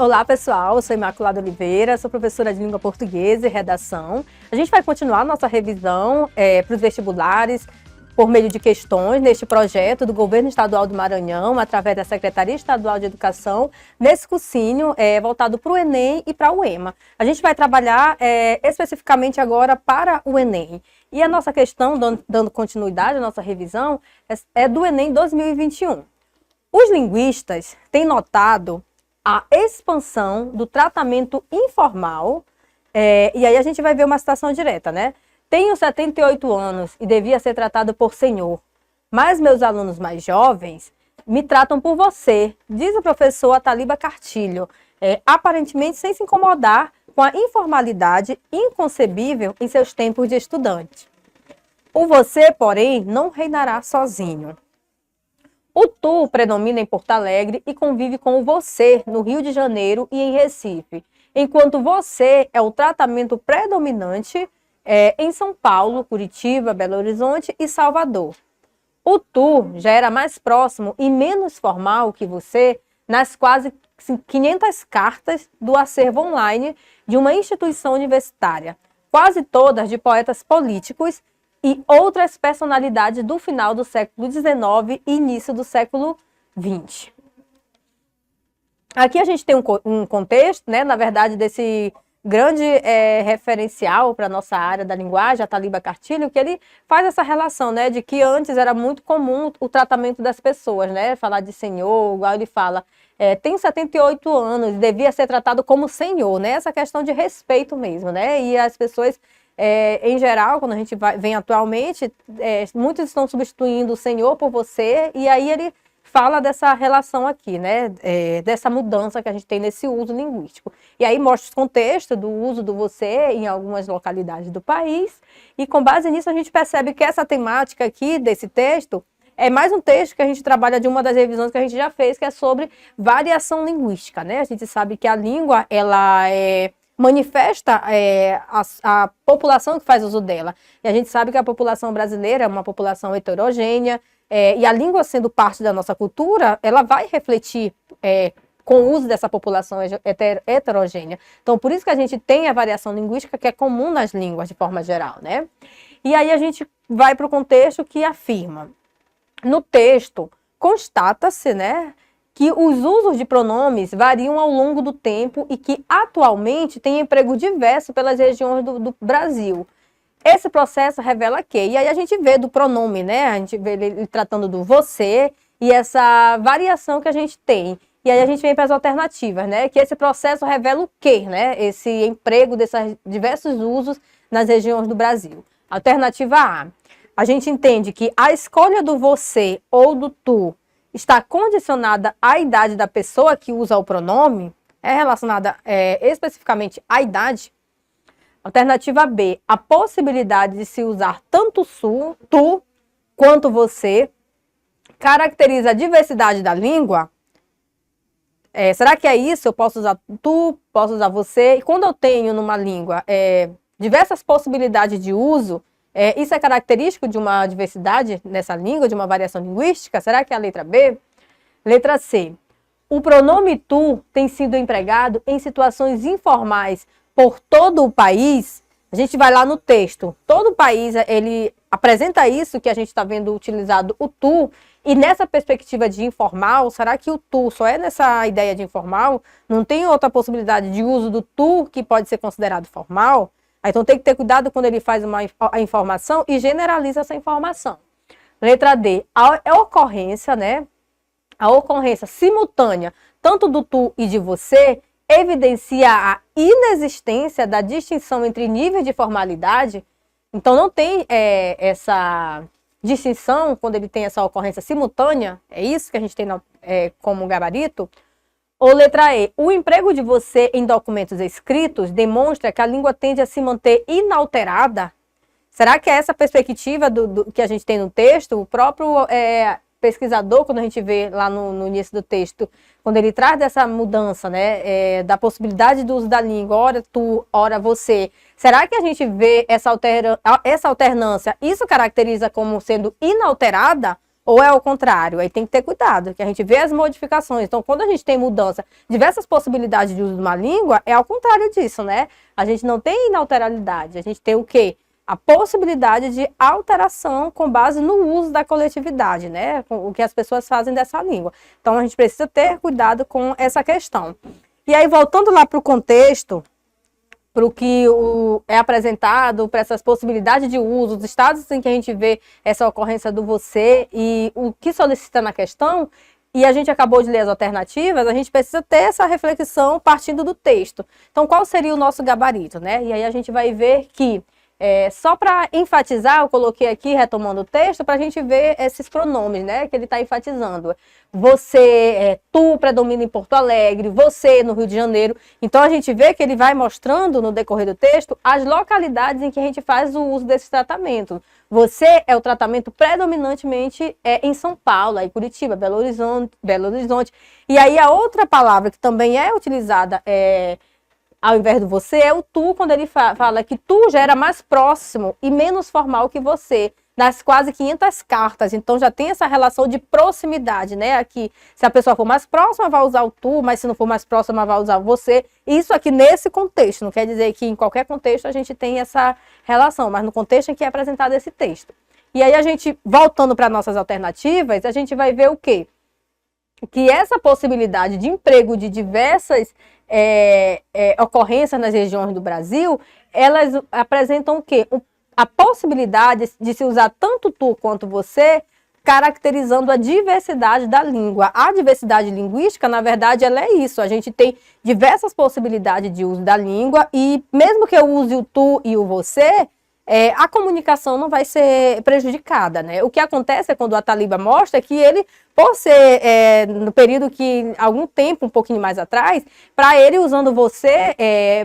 Olá pessoal, eu sou Imaculada Oliveira, sou professora de língua portuguesa e redação. A gente vai continuar nossa revisão para os vestibulares por meio de questões neste projeto do Governo Estadual do Maranhão, através da Secretaria Estadual de Educação, nesse cursinho voltado para o Enem e para o EMA. A gente vai trabalhar especificamente agora para o Enem. E a nossa questão, dando continuidade à nossa revisão, é do Enem 2021. Os linguistas têm notado a expansão do tratamento informal, e aí a gente vai ver uma citação direta, né? Tenho 78 anos e devia ser tratado por senhor, mas meus alunos mais jovens me tratam por você, diz o professor Ataliba Cartilho, aparentemente sem se incomodar com a informalidade inconcebível em seus tempos de estudante. O você, porém, não reinará sozinho. O tu predomina em Porto Alegre e convive com o você no Rio de Janeiro e em Recife, enquanto você é o tratamento predominante em São Paulo, Curitiba, Belo Horizonte e Salvador. O tu já era mais próximo e menos formal que você nas quase 500 cartas do acervo online de uma instituição universitária, quase todas de poetas políticos e outras personalidades do final do século XIX e início do século XX. Aqui a gente tem um contexto, né, na verdade, desse grande referencial para a nossa área da linguagem, Ataliba Cartilho, que ele faz essa relação, né, de que antes era muito comum o tratamento das pessoas, né, falar de senhor, igual ele fala, tenho 78 anos, devia ser tratado como senhor, né, essa questão de respeito mesmo, né, e as pessoas em geral, quando a gente vem atualmente, muitos estão substituindo o senhor por você, e aí ele fala dessa relação aqui, né, dessa mudança que a gente tem nesse uso linguístico. E aí mostra os contextos do uso do você em algumas localidades do país, e com base nisso a gente percebe que essa temática aqui desse texto é mais um texto que a gente trabalha de uma das revisões que a gente já fez, que é sobre variação linguística, né? A gente sabe que a língua, ela manifesta a população que faz uso dela. E a gente sabe que a população brasileira é uma população heterogênea, e a língua sendo parte da nossa cultura, ela vai refletir com o uso dessa população heterogênea. Então, por isso que a gente tem a variação linguística que é comum nas línguas, de forma geral, né? E aí a gente vai para o contexto que afirma. No texto, constata-se, né, que os usos de pronomes variam ao longo do tempo e que atualmente tem emprego diverso pelas regiões do Brasil. Esse processo revela que, e aí a gente vê do pronome, né? A gente vê ele tratando do você e essa variação que a gente tem. E aí a gente vem para as alternativas, né? Que esse processo revela o quê, né? Esse emprego desses diversos usos nas regiões do Brasil. Alternativa A. A gente entende que a escolha do você ou do tu está condicionada à idade da pessoa que usa o pronome, é relacionada especificamente à idade. Alternativa B, a possibilidade de se usar tanto tu quanto você caracteriza a diversidade da língua. Será que é isso? Eu posso usar tu, posso usar você. E quando eu tenho numa língua diversas possibilidades de uso, isso é característico de uma diversidade nessa língua, de uma variação linguística? Será que é a letra B? Letra C. O pronome tu tem sido empregado em situações informais por todo o país. A gente vai lá no texto. Todo o país, ele apresenta isso que a gente está vendo utilizado o tu. E nessa perspectiva de informal, será que o tu só é nessa ideia de informal? Não tem outra possibilidade de uso do tu que pode ser considerado formal? Então tem que ter cuidado quando ele faz a informação e generaliza essa informação. Letra D, a ocorrência, né? A ocorrência simultânea, tanto do tu e de você, evidencia a inexistência da distinção entre níveis de formalidade. Então não tem essa distinção quando ele tem essa ocorrência simultânea. É isso que a gente tem como gabarito. Ou letra E, o emprego de você em documentos escritos demonstra que a língua tende a se manter inalterada? Será que é essa perspectiva que a gente tem no texto? O próprio pesquisador, quando a gente vê lá no início do texto, quando ele traz dessa mudança, né, da possibilidade do uso da língua, ora tu, ora você, será que a gente vê essa alternância, isso caracteriza como sendo inalterada? Ou é ao contrário? Aí tem que ter cuidado, que a gente vê as modificações. Então, quando a gente tem mudança, diversas possibilidades de uso de uma língua, é ao contrário disso, né? A gente não tem inalterabilidade, a gente tem o quê? A possibilidade de alteração com base no uso da coletividade, né? Com o que as pessoas fazem dessa língua. Então, a gente precisa ter cuidado com essa questão. E aí, voltando lá para o contexto, para o que é apresentado, para essas possibilidades de uso, os estados em que a gente vê essa ocorrência do você e o que solicita na questão, e a gente acabou de ler as alternativas, a gente precisa ter essa reflexão partindo do texto. Então, qual seria o nosso gabarito, né? E aí a gente vai ver que, só para enfatizar, eu coloquei aqui, retomando o texto, para a gente ver esses pronomes, né, que ele está enfatizando. Você, tu predomina em Porto Alegre, você no Rio de Janeiro. Então, a gente vê que ele vai mostrando no decorrer do texto as localidades em que a gente faz o uso desses tratamentos. Você é o tratamento predominantemente em São Paulo, aí Curitiba, Belo Horizonte. E aí, a outra palavra que também é utilizada ao invés do você, é o tu, quando ele fala que tu já era mais próximo e menos formal que você, nas quase 500 cartas. Então, já tem essa relação de proximidade, né? Aqui, se a pessoa for mais próxima, vai usar o tu, mas se não for mais próxima, vai usar o você. Isso aqui nesse contexto, não quer dizer que em qualquer contexto a gente tem essa relação, mas no contexto em que é apresentado esse texto. E aí, a gente, voltando para nossas alternativas, a gente vai ver o quê? Que essa possibilidade de emprego de diversas ocorrências nas regiões do Brasil, elas apresentam o quê? A possibilidade de se usar tanto tu quanto você, caracterizando a diversidade da língua. A diversidade linguística, na verdade, ela é isso. A gente tem diversas possibilidades de uso da língua e mesmo que eu use o tu e o você, a comunicação não vai ser prejudicada, né? O que acontece é quando o Ataliba mostra que ele, por ser no período que, algum tempo, um pouquinho mais atrás, para ele, usando você,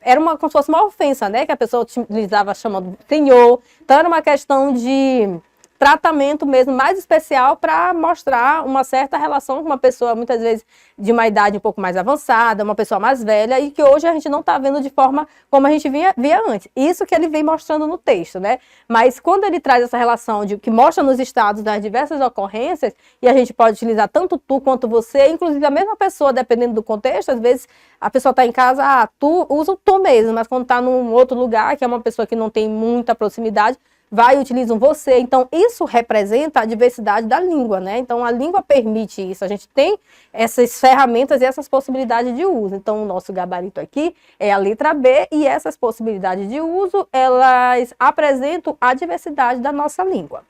era como se fosse uma ofensa, né? Que a pessoa utilizava chamando senhor. Então, era uma questão de tratamento mesmo mais especial para mostrar uma certa relação com uma pessoa, muitas vezes, de uma idade um pouco mais avançada, uma pessoa mais velha, e que hoje a gente não está vendo de forma como a gente via antes. Isso que ele vem mostrando no texto, né? Mas quando ele traz essa relação que mostra nos estados das diversas ocorrências, e a gente pode utilizar tanto tu quanto você, inclusive a mesma pessoa, dependendo do contexto, às vezes a pessoa está em casa, tu usa o tu mesmo, mas quando está num outro lugar, que é uma pessoa que não tem muita proximidade, vai e utiliza um você. Então, isso representa a diversidade da língua, né? Então, a língua permite isso. A gente tem essas ferramentas e essas possibilidades de uso. Então, o nosso gabarito aqui é a letra B e essas possibilidades de uso, elas apresentam a diversidade da nossa língua.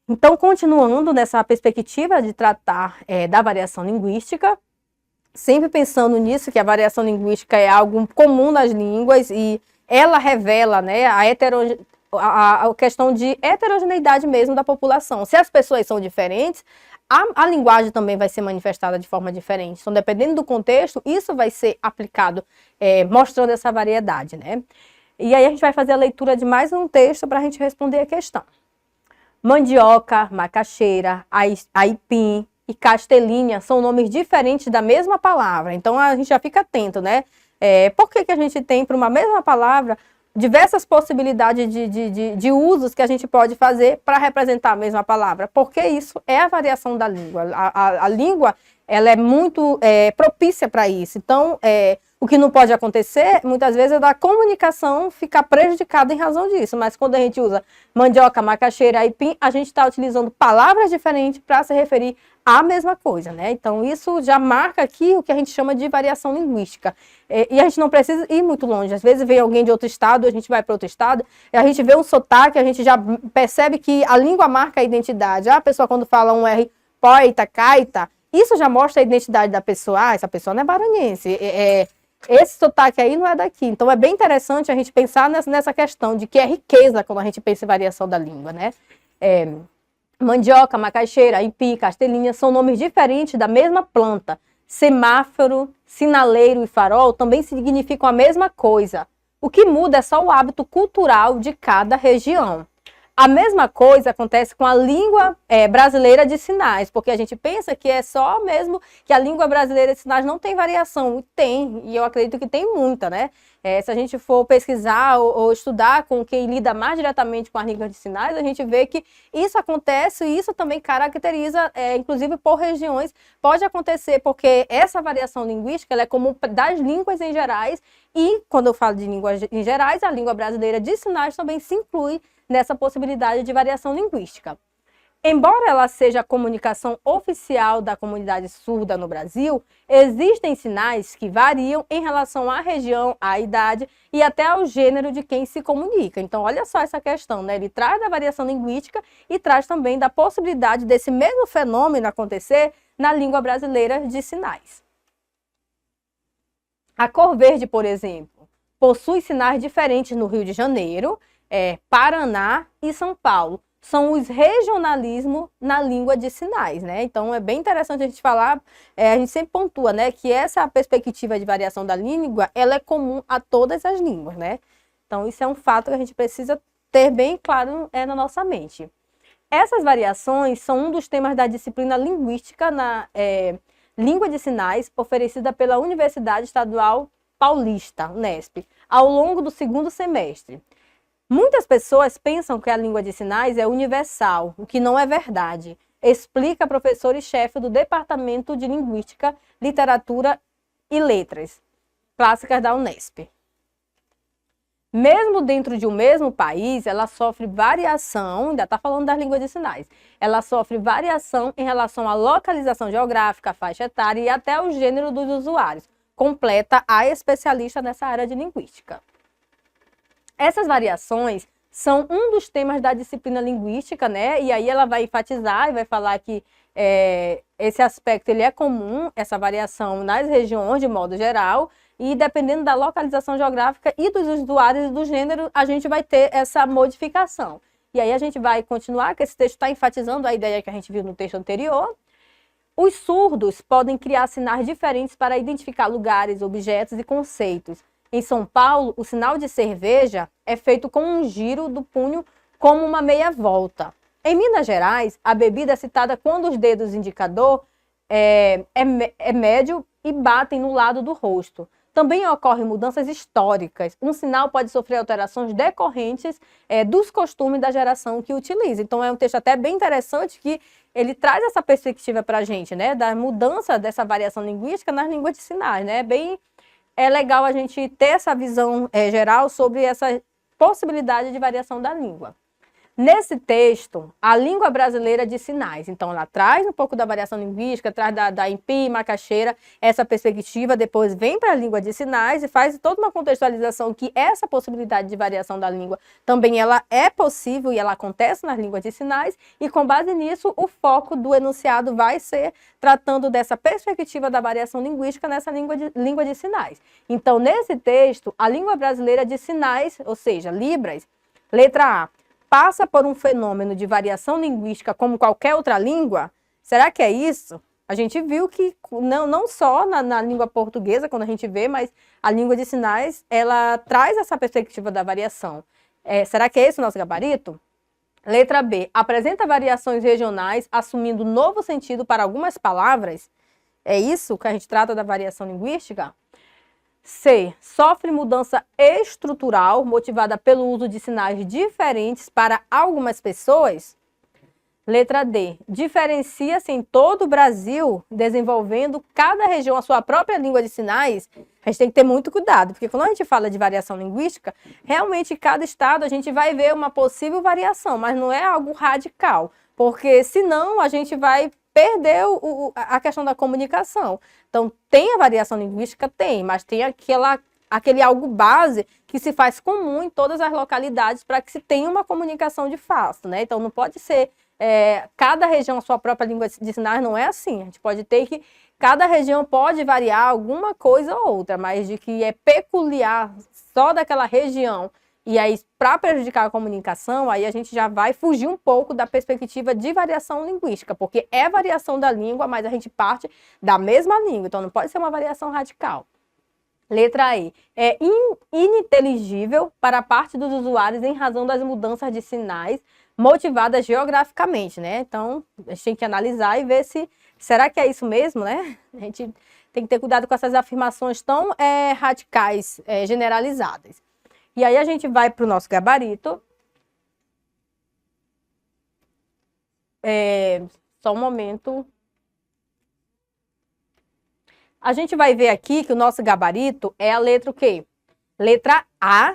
Então, continuando nessa perspectiva de tratar da variação linguística, sempre pensando nisso, que a variação linguística é algo comum nas línguas e ela revela, né, a questão de heterogeneidade mesmo da população. Se as pessoas são diferentes, a linguagem também vai ser manifestada de forma diferente. Então, dependendo do contexto, isso vai ser aplicado, mostrando essa variedade, né? E aí a gente vai fazer a leitura de mais um texto para a gente responder a questão. Mandioca, macaxeira, aipim e castelinha são nomes diferentes da mesma palavra. Então, a gente já fica atento, né? Por que a gente tem para uma mesma palavra diversas possibilidades de usos que a gente pode fazer para representar a mesma palavra? Porque isso é a variação da língua. A língua, ela é muito propícia para isso. Então, o que não pode acontecer, muitas vezes, é da comunicação ficar prejudicada em razão disso. Mas quando a gente usa mandioca, macaxeira, aipim, a gente está utilizando palavras diferentes para se referir à mesma coisa, né? Então, isso já marca aqui o que a gente chama de variação linguística. E a gente não precisa ir muito longe. Às vezes vem alguém de outro estado, a gente vai para outro estado, e a gente vê um sotaque, a gente já percebe que a língua marca a identidade. A pessoa, quando fala um R, poita, caita, isso já mostra a identidade da pessoa. Essa pessoa não é maranhense. Esse sotaque aí não é daqui. Então, é bem interessante a gente pensar nessa questão de que é riqueza quando a gente pensa em variação da língua, né? Mandioca, macaxeira, aipim, castelinha são nomes diferentes da mesma planta. Semáforo, sinaleiro e farol também significam a mesma coisa. O que muda é só o hábito cultural de cada região. A mesma coisa acontece com a língua brasileira de sinais, porque a gente pensa que é só mesmo que a língua brasileira de sinais não tem variação. Tem, e eu acredito que tem muita, né? Se a gente for pesquisar ou estudar com quem lida mais diretamente com a língua de sinais, a gente vê que isso acontece e isso também caracteriza, inclusive por regiões, pode acontecer, porque essa variação linguística ela é comum das línguas em gerais, e quando eu falo de línguas em gerais, a língua brasileira de sinais também se inclui nessa possibilidade de variação linguística. Embora ela seja a comunicação oficial da comunidade surda no Brasil, existem sinais que variam em relação à região, à idade e até ao gênero de quem se comunica. Então, olha só essa questão, né? Ele traz da variação linguística e traz também da possibilidade desse mesmo fenômeno acontecer na língua brasileira de sinais. A cor verde, por exemplo, possui sinais diferentes no Rio de Janeiro, Paraná e São Paulo. São os regionalismos na língua de sinais, né? Então, é bem interessante a gente falar, a gente sempre pontua, né, que essa perspectiva de variação da língua, ela é comum a todas as línguas, né? Então, isso é um fato que a gente precisa ter bem claro na nossa mente. Essas variações são um dos temas da disciplina linguística na língua de sinais, oferecida pela Universidade Estadual Paulista, Unesp, ao longo do segundo semestre. Muitas pessoas pensam que a língua de sinais é universal, o que não é verdade, explica a professora e chefe do Departamento de Linguística, Literatura e Letras Clássicas da Unesp. Mesmo dentro de um mesmo país, ela sofre variação, ainda está falando das línguas de sinais, ela sofre variação em relação à localização geográfica, faixa etária e até o gênero dos usuários, completa a especialista nessa área de linguística. Essas variações são um dos temas da disciplina linguística, né? E aí ela vai enfatizar e vai falar que esse aspecto ele é comum, essa variação nas regiões de modo geral, e dependendo da localização geográfica e dos usuários e do gênero, a gente vai ter essa modificação. E aí a gente vai continuar, que esse texto está enfatizando a ideia que a gente viu no texto anterior. Os surdos podem criar sinais diferentes para identificar lugares, objetos e conceitos. Em São Paulo, o sinal de cerveja é feito com um giro do punho como uma meia volta. Em Minas Gerais, a bebida é citada quando os dedos indicador é médio e batem no lado do rosto. Também ocorrem mudanças históricas. Um sinal pode sofrer alterações decorrentes dos costumes da geração que utiliza. Então, é um texto até bem interessante que ele traz essa perspectiva para a gente, né? Da mudança dessa variação linguística nas línguas de sinais, né? É legal a gente ter essa visão geral sobre essa possibilidade de variação da língua. Nesse texto, a língua brasileira de sinais, então ela traz um pouco da variação linguística, traz da Empi e Macaxeira, essa perspectiva, depois vem para a língua de sinais e faz toda uma contextualização que essa possibilidade de variação da língua também ela é possível e ela acontece nas línguas de sinais, e com base nisso o foco do enunciado vai ser tratando dessa perspectiva da variação linguística nessa língua de sinais. Então, nesse texto, a língua brasileira de sinais, ou seja, Libras, letra A, passa por um fenômeno de variação linguística como qualquer outra língua? Será que é isso? A gente viu que não só na língua portuguesa, quando a gente vê, mas a língua de sinais, ela traz essa perspectiva da variação. Será que é esse o nosso gabarito? Letra B, apresenta variações regionais, assumindo novo sentido para algumas palavras? É isso que a gente trata da variação linguística? C. Sofre mudança estrutural motivada pelo uso de sinais diferentes para algumas pessoas? Letra D. Diferencia-se em todo o Brasil, desenvolvendo cada região a sua própria língua de sinais? A gente tem que ter muito cuidado, porque quando a gente fala de variação linguística, realmente em cada estado a gente vai ver uma possível variação, mas não é algo radical, porque senão a gente vai perder a questão da comunicação. Então, tem a variação linguística? Tem, mas tem aquele algo base que se faz comum em todas as localidades para que se tenha uma comunicação de fato, né? Então, não pode ser cada região a sua própria língua de sinais, não é assim. A gente pode ter que cada região pode variar alguma coisa ou outra, mas de que é peculiar só daquela região, e aí, para prejudicar a comunicação, aí a gente já vai fugir um pouco da perspectiva de variação linguística, porque é variação da língua, mas a gente parte da mesma língua, então não pode ser uma variação radical. Letra E. É ininteligível para a parte dos usuários em razão das mudanças de sinais motivadas geograficamente, né? Então, a gente tem que analisar e ver se, será que é isso mesmo, né? A gente tem que ter cuidado com essas afirmações tão radicais, generalizadas. E aí a gente vai para o nosso gabarito. Só um momento. A gente vai ver aqui que o nosso gabarito é a letra o quê? Letra A.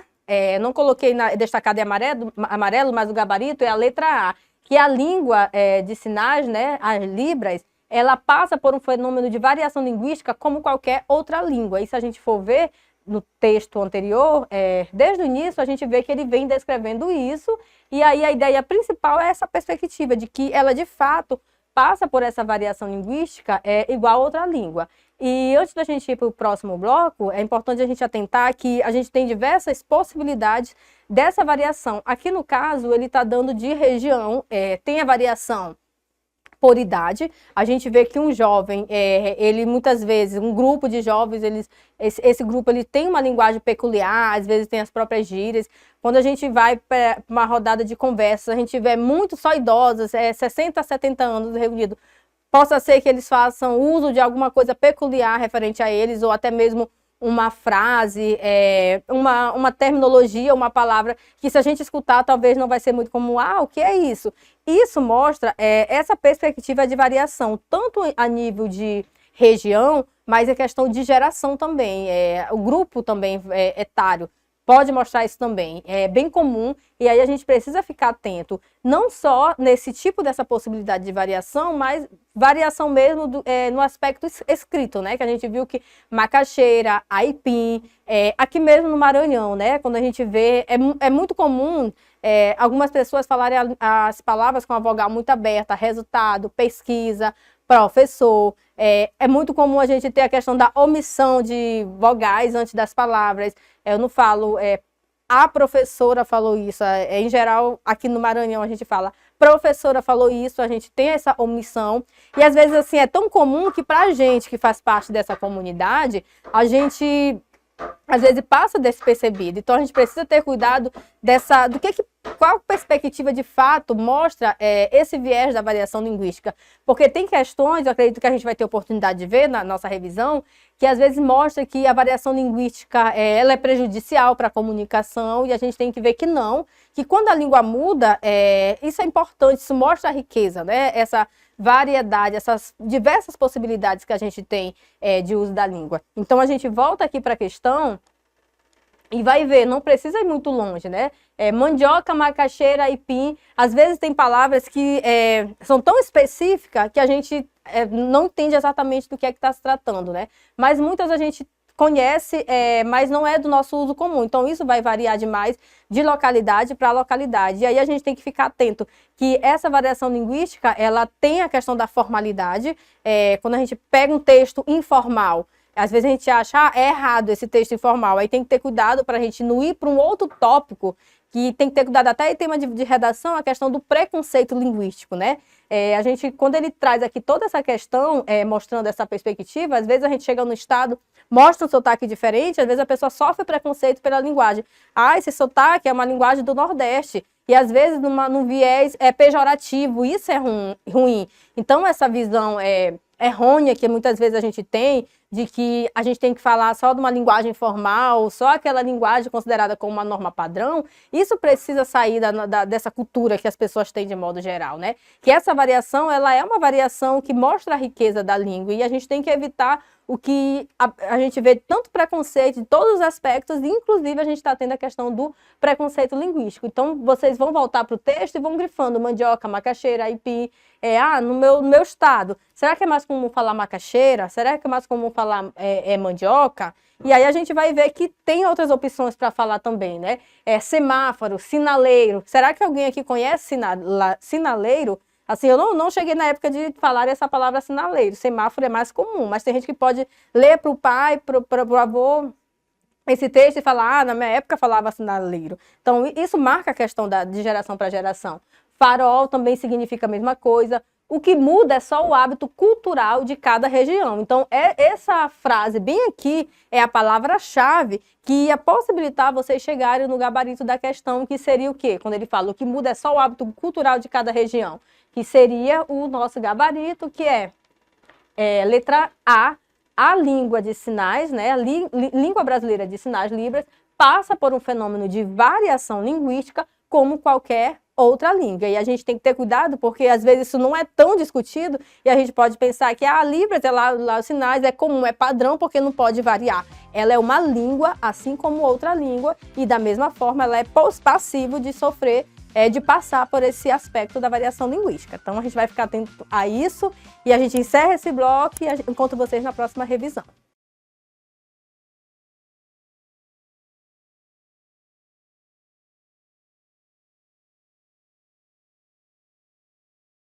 Não coloquei destacado em amarelo, mas o gabarito é a letra A. Que a língua de sinais, né, as libras, ela passa por um fenômeno de variação linguística como qualquer outra língua. E se a gente for ver no texto anterior, desde o início a gente vê que ele vem descrevendo isso, e aí a ideia principal é essa perspectiva de que ela de fato passa por essa variação linguística igual a outra língua. E antes da gente ir para o próximo bloco, é importante a gente atentar que a gente tem diversas possibilidades dessa variação. Aqui no caso, ele está dando de região, tem a variação por idade. A gente vê que um jovem, ele muitas vezes, um grupo de jovens, esse grupo ele tem uma linguagem peculiar, às vezes tem as próprias gírias. Quando a gente vai para uma rodada de conversa, a gente vê muito só idosos, 60 a 70 anos reunidos. Possa ser que eles façam uso de alguma coisa peculiar referente a eles, ou até mesmo uma frase, uma terminologia, uma palavra, que se a gente escutar, talvez não vai ser muito como, o que é isso? Isso mostra essa perspectiva de variação, tanto a nível de região, mas é questão de geração também, o grupo também etário. Pode mostrar isso também, é bem comum, e aí a gente precisa ficar atento, não só nesse tipo dessa possibilidade de variação, mas variação mesmo no aspecto escrito, né? Que a gente viu que macaxeira, aipim, aqui mesmo no Maranhão, né? Quando a gente vê, é muito comum algumas pessoas falarem as palavras com a vogal muito aberta, resultado, pesquisa, professor. É muito comum a gente ter a questão da omissão de vogais antes das palavras. Eu não falo, a professora falou isso. Em geral, aqui no Maranhão, a gente fala, professora falou isso, a gente tem essa omissão. E às vezes, assim, é tão comum que pra gente que faz parte dessa comunidade, a gente às vezes passa despercebido. Então a gente precisa ter cuidado qual perspectiva de fato mostra esse viés da variação linguística. Porque tem questões, eu acredito que a gente vai ter oportunidade de ver na nossa revisão, que às vezes mostra que a variação linguística ela é prejudicial para a comunicação, e a gente tem que ver que não, que quando a língua muda, isso é importante, isso mostra a riqueza, né? Essa variedade, essas diversas possibilidades que a gente tem de uso da língua. Então a gente volta aqui para a questão e vai ver, não precisa ir muito longe, né? Mandioca, macaxeira, aipim, às vezes tem palavras que são tão específicas que a gente não entende exatamente do que é que está se tratando, né? Mas muitas a gente conhece, mas não é do nosso uso comum. Então, isso vai variar demais de localidade para localidade. E aí a gente tem que ficar atento que essa variação linguística, ela tem a questão da formalidade. Quando a gente pega um texto informal, às vezes a gente acha, é errado esse texto informal. Aí tem que ter cuidado para a gente não ir para um outro tópico, que tem que ter cuidado até em tema de redação, a questão do preconceito linguístico, né? A gente, quando ele traz aqui toda essa questão, mostrando essa perspectiva, às vezes a gente chega no estado, mostra um sotaque diferente, às vezes a pessoa sofre preconceito pela linguagem. Esse sotaque é uma linguagem do Nordeste, e às vezes num viés pejorativo, isso é ruim. Então essa visão errônea que muitas vezes a gente tem, de que a gente tem que falar só de uma linguagem formal, só aquela linguagem considerada como uma norma padrão, isso precisa sair dessa cultura que as pessoas têm de modo geral, né? Que essa variação, ela é uma variação que mostra a riqueza da língua, e a gente tem que evitar o que a gente vê tanto preconceito de todos os aspectos, inclusive a gente está tendo a questão do preconceito linguístico. Então, vocês vão voltar para o texto e vão grifando mandioca, macaxeira, aipim. No meu estado, será que é mais comum falar macaxeira? Será que é mais comum falar mandioca? E aí a gente vai ver que tem outras opções para falar também, né? Semáforo, sinaleiro. Será que alguém aqui conhece sinaleiro? Assim, eu não cheguei na época de falar essa palavra sinaleiro. Semáforo é mais comum, mas tem gente que pode ler para o pai, para o avô, esse texto e falar, na minha época falava sinaleiro. Então, isso marca a questão de geração para geração. Farol também significa a mesma coisa. O que muda é só o hábito cultural de cada região. Então, essa frase bem aqui é a palavra-chave que ia possibilitar vocês chegarem no gabarito da questão, que seria o quê? Quando ele fala o que muda é só o hábito cultural de cada região, que seria o nosso gabarito, que letra A língua de sinais, né? A língua brasileira de sinais Libras passa por um fenômeno de variação linguística como qualquer outra língua. E a gente tem que ter cuidado, porque às vezes isso não é tão discutido e a gente pode pensar que a Libras, lá os sinais é comum, é padrão, porque não pode variar. Ela é uma língua, assim como outra língua, e da mesma forma ela é passivo de sofrer, de passar por esse aspecto da variação linguística. Então a gente vai ficar atento a isso e a gente encerra esse bloco e encontro vocês na próxima revisão.